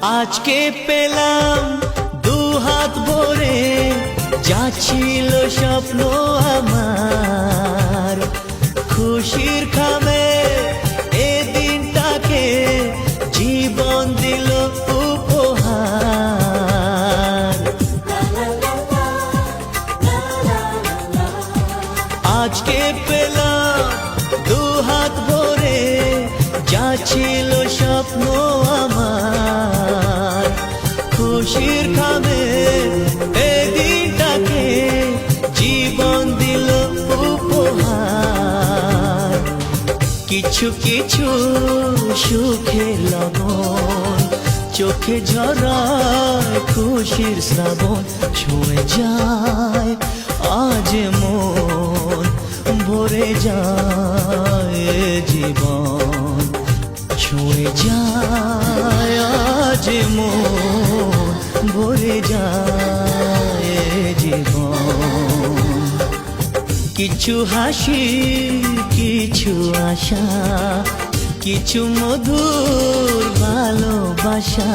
আজকে পেলাম দু হাত ভরে, যা ছিল স্বপ্ন আমার, খুশির খামে এ দিনটাকে জীবন দিল উপহার। আজকে পেলাম দু হাত ভরে, যা ছিল স্বপ্ন আমার, খুশির খামে এ দিনটাকে জীবন দিল উপহার। কিছু কিছু সুখের লবণ চোখে ঝরায় খুশির শ্রাবণ, ছুঁয়ে যায় আজ মন, ভরে যায় জীবন, ছুঁয়ে যায় আজ মন, ভরে যায় জীবন। কিছু হাসি, কিছু আশা, কিছু মধুর ভালোবাসা,